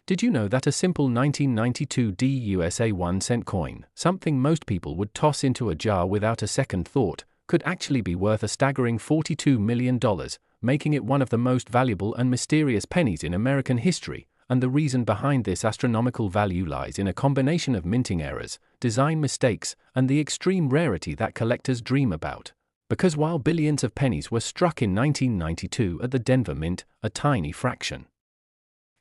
Did you know that a simple 1992 USA 1-cent coin, something most people would toss into a jar without a second thought, could actually be worth a staggering $42 million, making it one of the most valuable and mysterious pennies in American history? And the reason behind this astronomical value lies in a combination of minting errors, design mistakes, and the extreme rarity that collectors dream about. Because while billions of pennies were struck in 1992 at the Denver Mint, a tiny fraction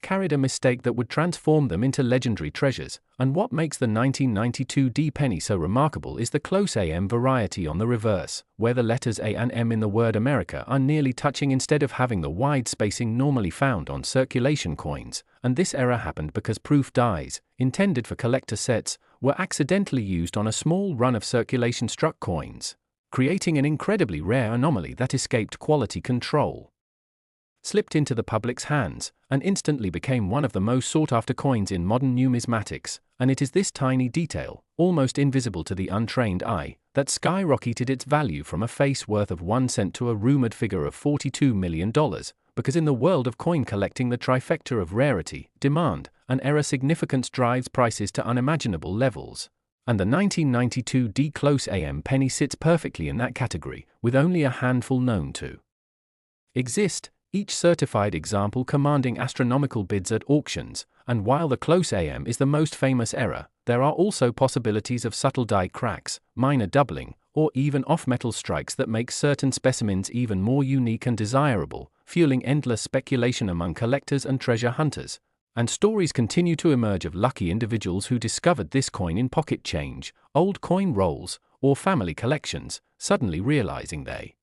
carried a mistake that would transform them into legendary treasures. And what makes the 1992 D penny so remarkable is the close AM variety on the reverse, where the letters A and M in the word America are nearly touching instead of having the wide spacing normally found on circulation coins. And this error happened because proof dies, intended for collector sets, were accidentally used on a small run of circulation struck coins, creating an incredibly rare anomaly that escaped quality control, slipped into the public's hands, and instantly became one of the most sought-after coins in modern numismatics. And it is this tiny detail, almost invisible to the untrained eye, that skyrocketed its value from a face worth of 1 cent to a rumored figure of $42 million, because in the world of coin collecting the trifecta of rarity, demand, and error significance drives prices to unimaginable levels. And the 1992 D Close AM penny sits perfectly in that category, with only a handful known to exist, each certified example commanding astronomical bids at auctions. And while the Close AM is the most famous error, there are also possibilities of subtle die cracks, minor doubling, or even off-metal strikes that make certain specimens even more unique and desirable, fueling endless speculation among collectors and treasure hunters. And stories continue to emerge of lucky individuals who discovered this coin in pocket change, old coin rolls, or family collections, suddenly realizing they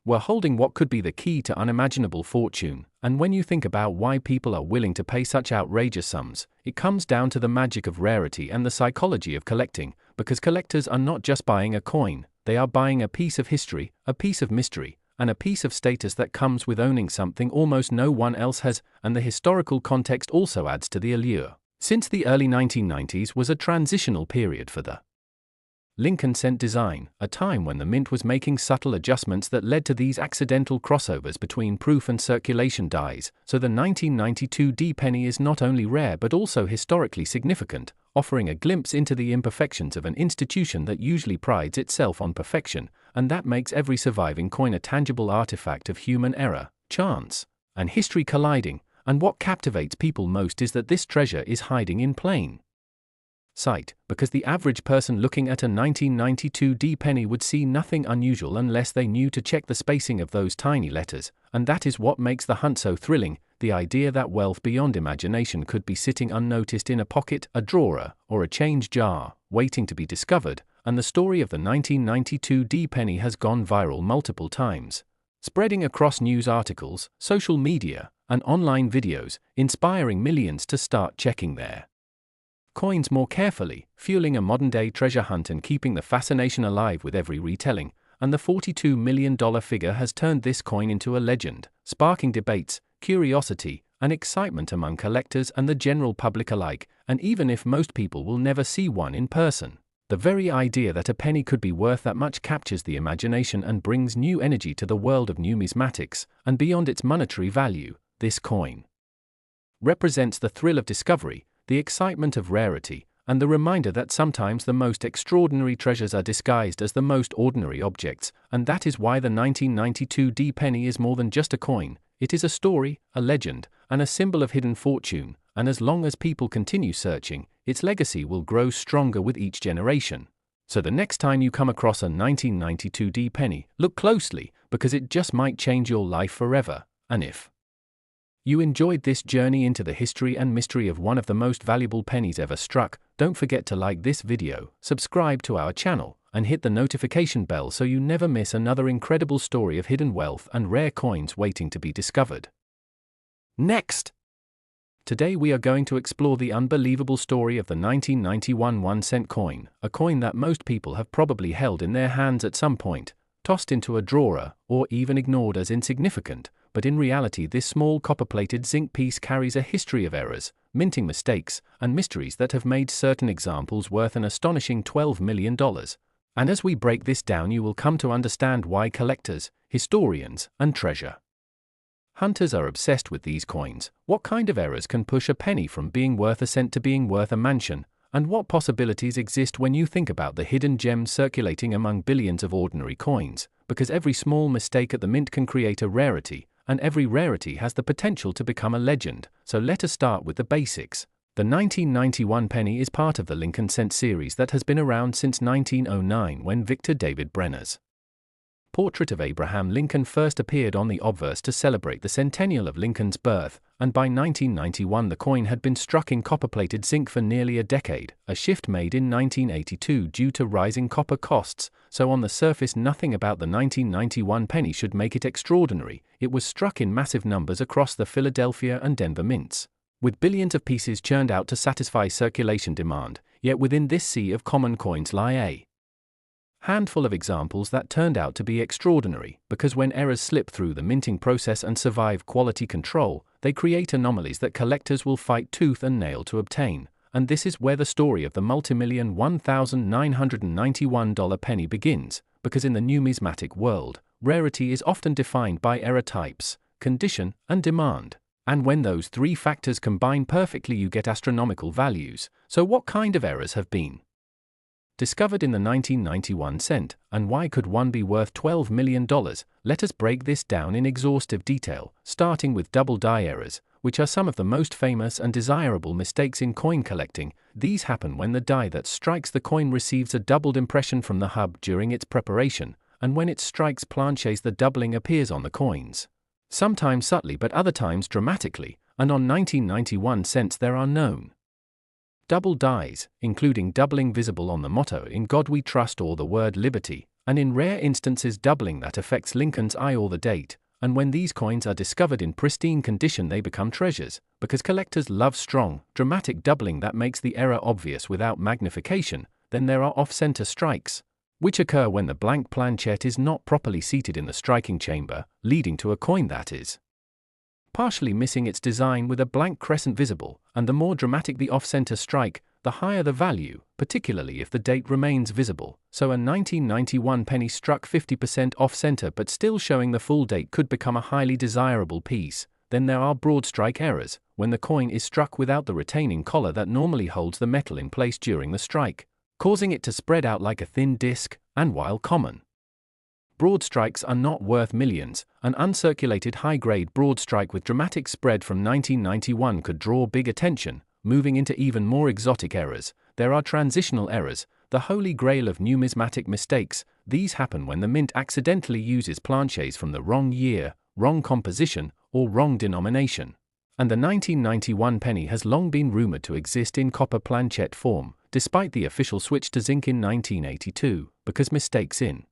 were holding what could be the key to unimaginable fortune. And when you think about why people are willing to pay such outrageous sums, it comes down to the magic of rarity and the psychology of collecting, because collectors are not just buying a coin, they are buying a piece of history, a piece of mystery, and a piece of status that comes with owning something almost no one else has. And the historical context also adds to the allure, since the early 1990s was a transitional period for the Lincoln cent design, a time when the mint was making subtle adjustments that led to these accidental crossovers between proof and circulation dies. So the 1992 D penny is not only rare but also historically significant, offering a glimpse into the imperfections of an institution that usually prides itself on perfection. And that makes every surviving coin a tangible artifact of human error, chance, and history colliding. And what captivates people most is that this treasure is hiding in plain sight, because the average person looking at a 1992 D penny would see nothing unusual unless they knew to check the spacing of those tiny letters. And that is what makes the hunt so thrilling, the idea that wealth beyond imagination could be sitting unnoticed in a pocket, a drawer, or a change jar, waiting to be discovered. And the story of the 1992 D penny has gone viral multiple times, spreading across news articles, social media, and online videos, inspiring millions to start checking their coins more carefully, fueling a modern-day treasure hunt and keeping the fascination alive with every retelling. And the $42 million figure has turned this coin into a legend, sparking debates, curiosity, and excitement among collectors and the general public alike. And even if most people will never see one in person, the very idea that a penny could be worth that much captures the imagination and brings new energy to the world of numismatics. And beyond its monetary value, this coin represents the thrill of discovery, the excitement of rarity, and the reminder that sometimes the most extraordinary treasures are disguised as the most ordinary objects. And that is why the 1992 D penny is more than just a coin. It is a story, a legend, and a symbol of hidden fortune. And as long as people continue searching, its legacy will grow stronger with each generation. So the next time you come across a 1992 D penny, look closely, because it just might change your life forever. And if you enjoyed this journey into the history and mystery of one of the most valuable pennies ever struck, don't forget to like this video, subscribe to our channel, and hit the notification bell so you never miss another incredible story of hidden wealth and rare coins waiting to be discovered. Next! Today we are going to explore the unbelievable story of the 1991 1-cent coin, a coin that most people have probably held in their hands at some point, tossed into a drawer, or even ignored as insignificant. But in reality this small copper-plated zinc piece carries a history of errors, minting mistakes, and mysteries that have made certain examples worth an astonishing $12 million. And as we break this down you will come to understand why collectors, historians, and treasure Hunters are obsessed with these coins. What kind of errors can push a penny from being worth a cent to being worth a mansion? And what possibilities exist when you think about the hidden gems circulating among billions of ordinary coins? Because every small mistake at the mint can create a rarity, and every rarity has the potential to become a legend. So let us start with the basics. The 1991 penny is part of the Lincoln cent series that has been around since 1909, when Victor David Brenner's portrait of Abraham Lincoln first appeared on the obverse to celebrate the centennial of Lincoln's birth, and by 1991 the coin had been struck in copper-plated zinc for nearly a decade, a shift made in 1982 due to rising copper costs. So on the surface nothing about the 1991 penny should make it extraordinary. It was struck in massive numbers across the Philadelphia and Denver mints, with billions of pieces churned out to satisfy circulation demand. Yet within this sea of common coins lie a handful of examples that turned out to be extraordinary, because when errors slip through the minting process and survive quality control, they create anomalies that collectors will fight tooth and nail to obtain. And this is where the story of the multimillion $1,991 penny begins, because in the numismatic world, rarity is often defined by error types, condition, and demand. And when those three factors combine perfectly, you get astronomical values. So what kind of errors have been discovered in the 1991 cent, and why could one be worth $12 million? Let us break this down in exhaustive detail, starting with double die errors, which are some of the most famous and desirable mistakes in coin collecting. These happen when the die that strikes the coin receives a doubled impression from the hub during its preparation, and when it strikes planches the doubling appears on the coins. Sometimes subtly but other times dramatically, and on 1991 cents there are known double dies, including doubling visible on the motto "In God We Trust" or the word "Liberty," and in rare instances doubling that affects Lincoln's eye or the date. And when these coins are discovered in pristine condition they become treasures, because collectors love strong, dramatic doubling that makes the error obvious without magnification. Then there are off-center strikes, which occur when the blank planchet is not properly seated in the striking chamber, leading to a coin that is partially missing its design with a blank crescent visible, and the more dramatic the off-center strike, the higher the value, particularly if the date remains visible. So a 1991 penny struck 50% off-center but still showing the full date could become a highly desirable piece. Then there are broad strike errors, when the coin is struck without the retaining collar that normally holds the metal in place during the strike, causing it to spread out like a thin disc. And while common broad strikes are not worth millions, an uncirculated high-grade broad strike with dramatic spread from 1991 could draw big attention. Moving into even more exotic errors, there are transitional errors, the holy grail of numismatic mistakes. These happen when the mint accidentally uses planches from the wrong year, wrong composition, or wrong denomination. And the 1991 penny has long been rumored to exist in copper planchet form, despite the official switch to zinc in 1982, because mistakes in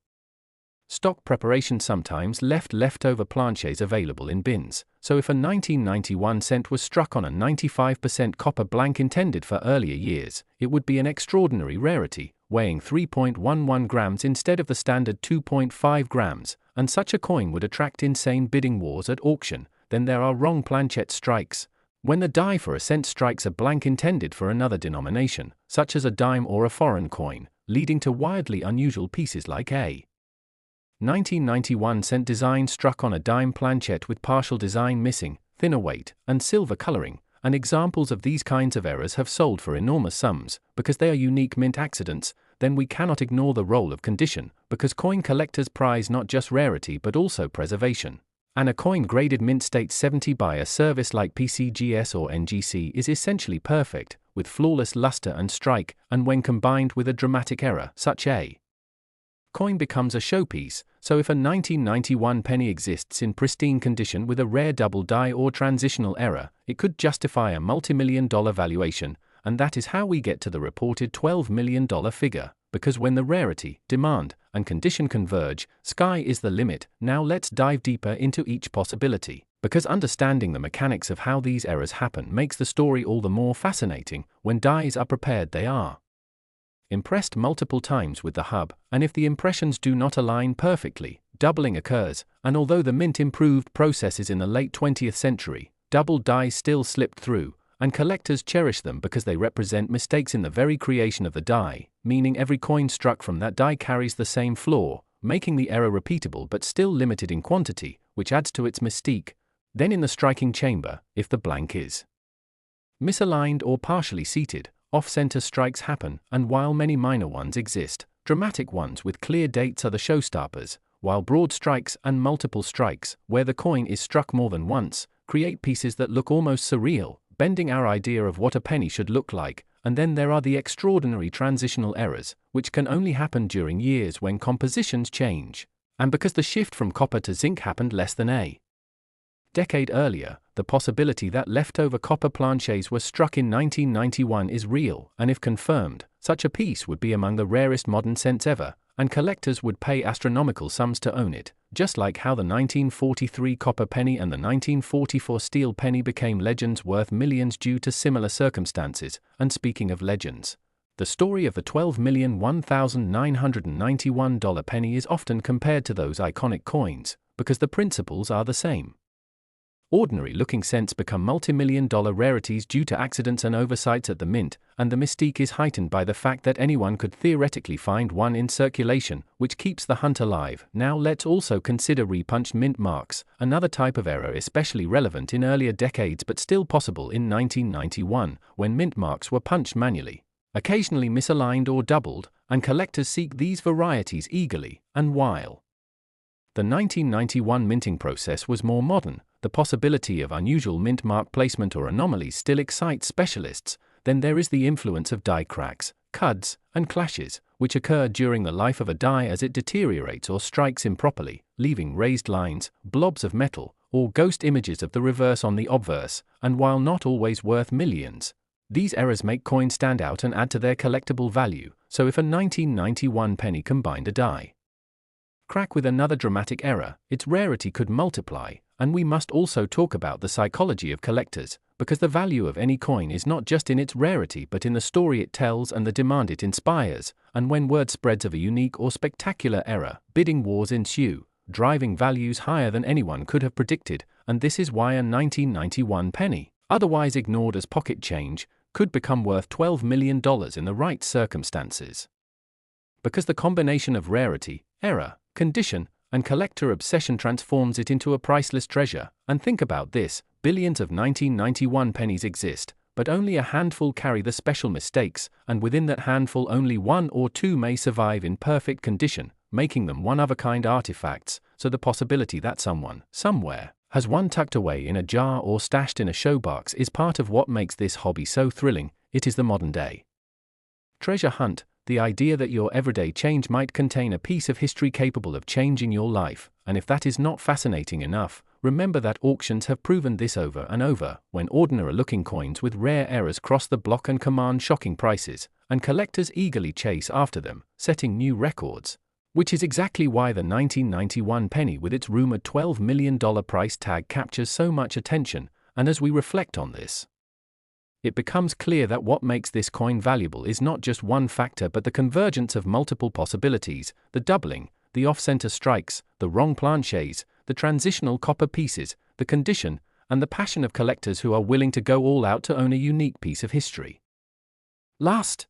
stock preparation sometimes left leftover planches available in bins. So if a 1991 cent was struck on a 95% copper blank intended for earlier years, it would be an extraordinary rarity, weighing 3.11 grams instead of the standard 2.5 grams, and such a coin would attract insane bidding wars at auction. Then there are wrong planchet strikes, when the die for a cent strikes a blank intended for another denomination, such as a dime or a foreign coin, leading to wildly unusual pieces like a 1991 cent design struck on a dime planchet with partial design missing, thinner weight, and silver coloring. And examples of these kinds of errors have sold for enormous sums, because they are unique mint accidents. Then we cannot ignore the role of condition, because coin collectors prize not just rarity but also preservation. And a coin graded mint state 70 by a service like PCGS or NGC is essentially perfect, with flawless luster and strike, and when combined with a dramatic error, such a coin becomes a showpiece. So if a 1991 penny exists in pristine condition with a rare double die or transitional error, it could justify a multi-million-dollar valuation, and that is how we get to the reported $12 million figure. Because when the rarity, demand, and condition converge, sky is the limit. Now let's dive deeper into each possibility, because understanding the mechanics of how these errors happen makes the story all the more fascinating. When dies are prepared, they are impressed multiple times with the hub, and if the impressions do not align perfectly, doubling occurs. And although the mint improved processes in the late 20th century, double dies still slipped through, and collectors cherish them because they represent mistakes in the very creation of the die, meaning every coin struck from that die carries the same flaw, making the error repeatable but still limited in quantity, which adds to its mystique. Then in the striking chamber, if the blank is misaligned or partially seated, off-center strikes happen, and while many minor ones exist, dramatic ones with clear dates are the showstoppers, while broad strikes and multiple strikes, where the coin is struck more than once, create pieces that look almost surreal, bending our idea of what a penny should look like. And then there are the extraordinary transitional errors, which can only happen during years when compositions change. And because the shift from copper to zinc happened less than a decade earlier, the possibility that leftover copper planchets were struck in 1991 is real, and if confirmed, such a piece would be among the rarest modern cents ever, and collectors would pay astronomical sums to own it, just like how the 1943 copper penny and the 1944 steel penny became legends worth millions due to similar circumstances. And speaking of legends, the story of the $12,001,991 penny is often compared to those iconic coins, because the principles are the same. Ordinary-looking cents become multi-million-dollar rarities due to accidents and oversights at the mint, and the mystique is heightened by the fact that anyone could theoretically find one in circulation, which keeps the hunt alive. Now let's also consider repunched mint marks, another type of error especially relevant in earlier decades but still possible in 1991, when mint marks were punched manually, occasionally misaligned or doubled, and collectors seek these varieties eagerly. And while the 1991 minting process was more modern, the possibility of unusual mint mark placement or anomalies still excites specialists. Then there is the influence of die cracks, cuds, and clashes, which occur during the life of a die as it deteriorates or strikes improperly, leaving raised lines, blobs of metal, or ghost images of the reverse on the obverse. And while not always worth millions, these errors make coins stand out and add to their collectible value. So if a 1991 penny combined a die crack with another dramatic error, its rarity could multiply. And we must also talk about the psychology of collectors, because the value of any coin is not just in its rarity but in the story it tells and the demand it inspires. And when word spreads of a unique or spectacular error, bidding wars ensue, driving values higher than anyone could have predicted. And this is why a 1991 penny, otherwise ignored as pocket change, could become worth $12 million in the right circumstances. Because the combination of rarity, error, condition, and collector obsession transforms it into a priceless treasure. And think about this, billions of 1991 pennies exist, but only a handful carry the special mistakes, and within that handful only one or two may survive in perfect condition, making them one-of-a-kind artifacts. So the possibility that someone, somewhere, has one tucked away in a jar or stashed in a showbox is part of what makes this hobby so thrilling. It is the modern-day treasure hunt. The idea that your everyday change might contain a piece of history capable of changing your life. And if that is not fascinating enough, remember that auctions have proven this over and over, when ordinary-looking coins with rare errors cross the block and command shocking prices, and collectors eagerly chase after them, setting new records. Which is exactly why the 1991 penny with its rumored $12 million price tag captures so much attention. And as we reflect on this, it becomes clear that what makes this coin valuable is not just one factor but the convergence of multiple possibilities: the doubling, the off-center strikes, the wrong planchets, the transitional copper pieces, the condition, and the passion of collectors who are willing to go all out to own a unique piece of history. Last,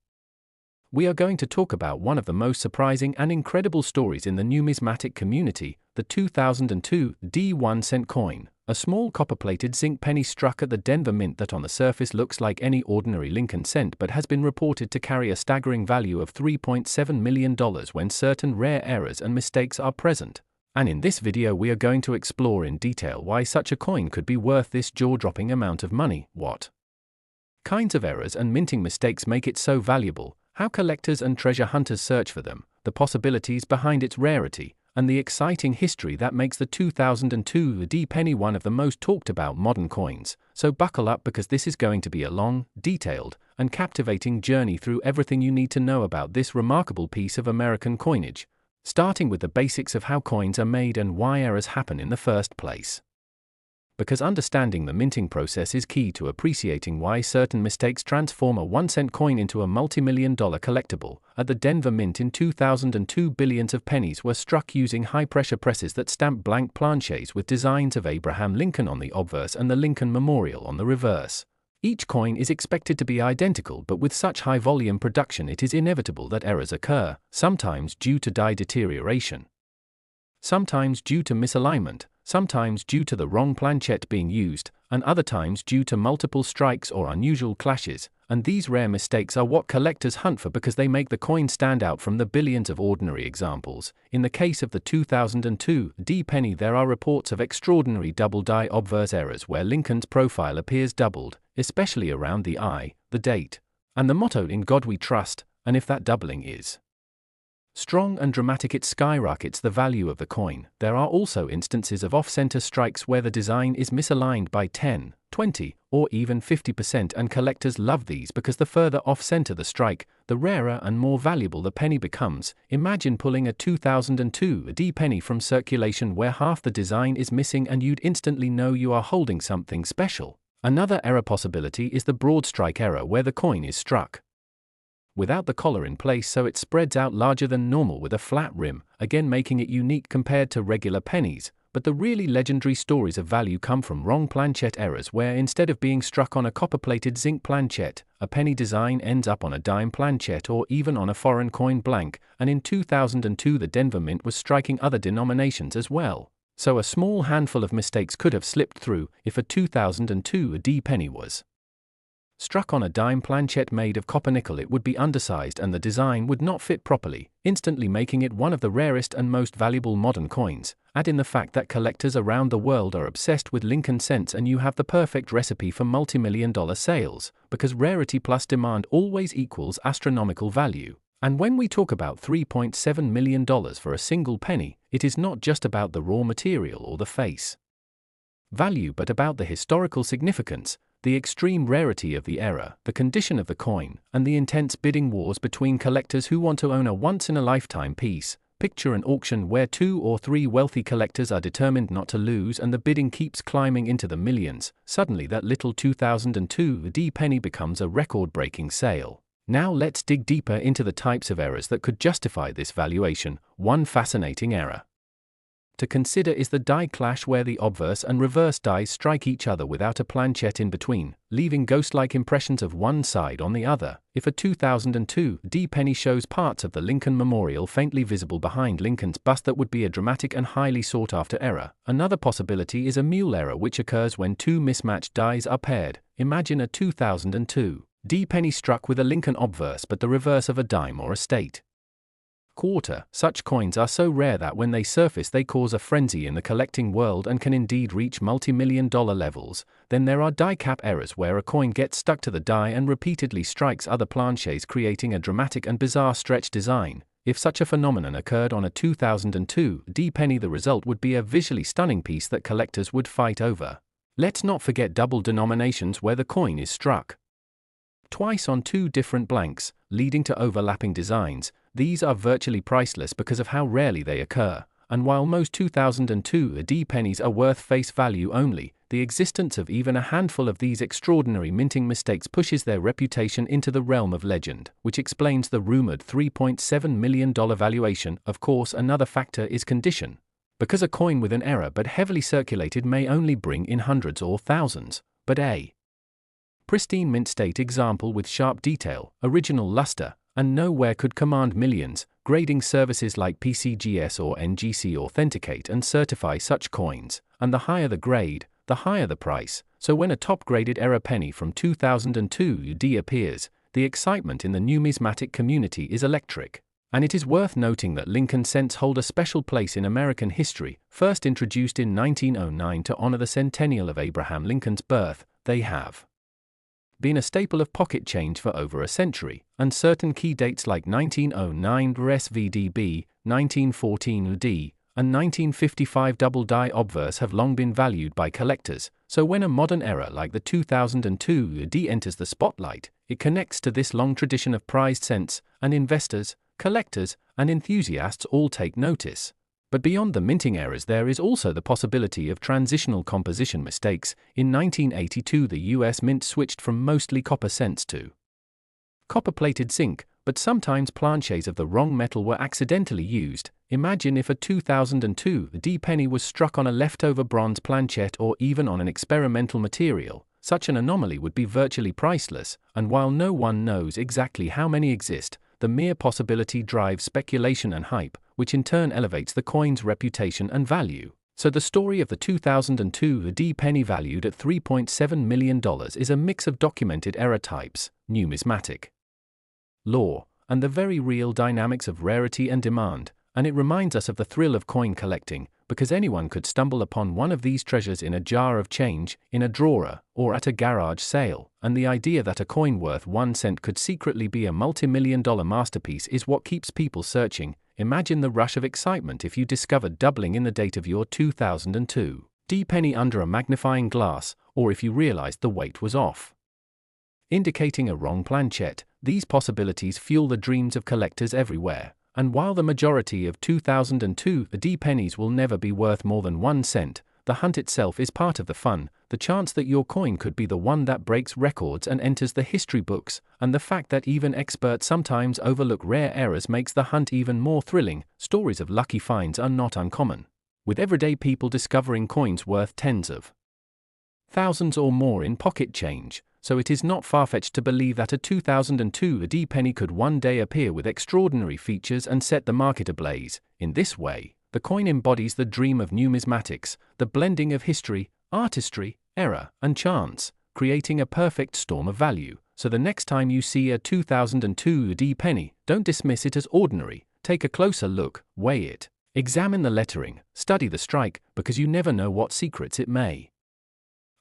we are going to talk about one of the most surprising and incredible stories in the numismatic community, the 2002 D1 cent coin, a small copper-plated zinc penny struck at the Denver Mint that on the surface looks like any ordinary Lincoln cent but has been reported to carry a staggering value of $3.7 million when certain rare errors and mistakes are present. And in this video we are going to explore in detail why such a coin could be worth this jaw-dropping amount of money, what kinds of errors and minting mistakes make it so valuable, how collectors and treasure hunters search for them, the possibilities behind its rarity, and the exciting history that makes the 2002 D penny one of the most talked about modern coins. So buckle up, because this is going to be a long, detailed, and captivating journey through everything you need to know about this remarkable piece of American coinage, starting with the basics of how coins are made and why errors happen in the first place. Because understanding the minting process is key to appreciating why certain mistakes transform a 1-cent coin into a multi-million-dollar collectible. At the Denver Mint in 2002, billions of pennies were struck using high-pressure presses that stamped blank planchets with designs of Abraham Lincoln on the obverse and the Lincoln Memorial on the reverse. Each coin is expected to be identical, but with such high-volume production it is inevitable that errors occur, sometimes due to die deterioration. Sometimes due to misalignment, sometimes due to the wrong planchet being used, and other times due to multiple strikes or unusual clashes, and these rare mistakes are what collectors hunt for because they make the coin stand out from the billions of ordinary examples. In the case of the 2002 D penny, there are reports of extraordinary double die obverse errors where Lincoln's profile appears doubled, especially around the eye, the date, and the motto "In God We Trust," and if that doubling is strong and dramatic, it skyrockets the value of the coin. There are also instances of off-center strikes where the design is misaligned by 10, 20, or even 50%, and collectors love these because the further off-center the strike, the rarer and more valuable the penny becomes. Imagine pulling a 2002 D penny from circulation where half the design is missing and you'd instantly know you are holding something special. Another error possibility is the broad strike error where the coin is struck without the collar in place, so it spreads out larger than normal with a flat rim, again making it unique compared to regular pennies. But the really legendary stories of value come from wrong planchet errors where instead of being struck on a copper-plated zinc planchet, a penny design ends up on a dime planchet or even on a foreign coin blank, and in 2002 the Denver Mint was striking other denominations as well. So a small handful of mistakes could have slipped through if a 2002 D penny was struck on a dime planchet made of copper nickel. It would be undersized and the design would not fit properly, instantly making it one of the rarest and most valuable modern coins. Add in the fact that collectors around the world are obsessed with Lincoln cents and you have the perfect recipe for multi-million-dollar sales, because rarity plus demand always equals astronomical value. And when we talk about $3.7 million for a single penny, it is not just about the raw material or the face value but about the historical significance, the extreme rarity of the era, the condition of the coin, and the intense bidding wars between collectors who want to own a once-in-a-lifetime piece. Picture an auction where 2 or 3 wealthy collectors are determined not to lose and the bidding keeps climbing into the millions. Suddenly that little 2002 D penny becomes a record-breaking sale. Now let's dig deeper into the types of errors that could justify this valuation. One fascinating error to consider is the die clash where the obverse and reverse dies strike each other without a planchet in between, leaving ghost-like impressions of one side on the other. If a 2002 D penny shows parts of the Lincoln Memorial faintly visible behind Lincoln's bust, that would be a dramatic and highly sought-after error. Another possibility is a mule error, which occurs when 2 mismatched dies are paired. Imagine a 2002 D penny struck with a Lincoln obverse but the reverse of a dime or a state quarter. Such coins are so rare that when they surface they cause a frenzy in the collecting world and can indeed reach multi-million-dollar levels. Then there are die cap errors where a coin gets stuck to the die and repeatedly strikes other planchets, creating a dramatic and bizarre stretch design. If such a phenomenon occurred on a 2002 D penny, the result would be a visually stunning piece that collectors would fight over. Let's not forget double denominations where the coin is struck twice on 2 different blanks, leading to overlapping designs. These are virtually priceless because of how rarely they occur, and while most 2002 D pennies are worth face value only, the existence of even a handful of these extraordinary minting mistakes pushes their reputation into the realm of legend, which explains the rumored $3.7 million valuation. Of course, another factor is condition, because a coin with an error but heavily circulated may only bring in hundreds or thousands, but a pristine mint state example with sharp detail, original luster, and nowhere could command millions. Grading services like PCGS or NGC authenticate and certify such coins, and the higher the grade, the higher the price. So when a top-graded error penny from 2002 D appears, the excitement in the numismatic community is electric. And it is worth noting that Lincoln cents hold a special place in American history. First introduced in 1909 to honor the centennial of Abraham Lincoln's birth, they have been a staple of pocket change for over a century, and certain key dates like 1909 SVDB, 1914 D, and 1955 double die obverse have long been valued by collectors. So when a modern error like the 2002 D enters the spotlight, it connects to this long tradition of prized cents, and investors, collectors, and enthusiasts all take notice. But beyond the minting errors, there is also the possibility of transitional composition mistakes. In 1982, the US Mint switched from mostly copper cents to copper-plated zinc, but sometimes planchets of the wrong metal were accidentally used. Imagine if a 2002 D penny was struck on a leftover bronze planchet or even on an experimental material. Such an anomaly would be virtually priceless, and while no one knows exactly how many exist, the mere possibility drives speculation and hype. which in turn elevates the coin's reputation and value. So the story of the 2002 D penny valued at $3.7 million is a mix of documented error types, numismatic lore, and the very real dynamics of rarity and demand, and it reminds us of the thrill of coin collecting, because anyone could stumble upon one of these treasures in a jar of change, in a drawer, or at a garage sale, and the idea that a coin worth 1 cent could secretly be a multi-million-dollar masterpiece is what keeps people searching. Imagine the rush of excitement if you discovered doubling in the date of your 2002 D penny under a magnifying glass, or if you realized the weight was off, indicating a wrong planchet. These possibilities fuel the dreams of collectors everywhere. And while the majority of 2002 D pennies will never be worth more than 1 cent, the hunt itself is part of the fun. The chance that your coin could be the one that breaks records and enters the history books, and the fact that even experts sometimes overlook rare errors makes the hunt even more thrilling. Stories of lucky finds are not uncommon, with everyday people discovering coins worth tens of thousands or more in pocket change. So it is not far-fetched to believe that a 2002 D penny could one day appear with extraordinary features and set the market ablaze. In this way, the coin embodies the dream of numismatics, the blending of history, artistry, error, and chance, creating a perfect storm of value. So the next time you see a 2002 D penny, don't dismiss it as ordinary. Take a closer look, weigh it, examine the lettering, study the strike, because you never know what secrets it may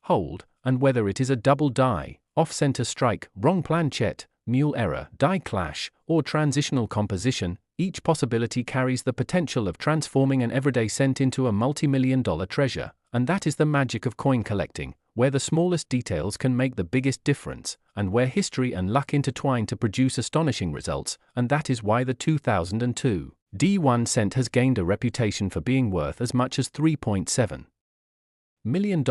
hold, and whether it is a double die, off-center strike, wrong planchet, mule error, die clash, or transitional composition, each possibility carries the potential of transforming an everyday cent into a multi-million-dollar treasure. And that is the magic of coin collecting, where the smallest details can make the biggest difference, and where history and luck intertwine to produce astonishing results. And that is why the 2002 D 1 cent has gained a reputation for being worth as much as $3.7 million,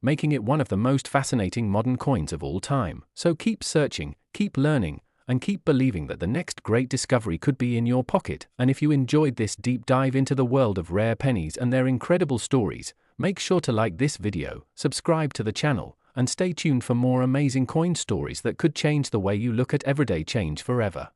making it one of the most fascinating modern coins of all time. So keep searching, keep learning, and keep believing that the next great discovery could be in your pocket. And if you enjoyed this deep dive into the world of rare pennies and their incredible stories, make sure to like this video, subscribe to the channel, and stay tuned for more amazing coin stories that could change the way you look at everyday change forever.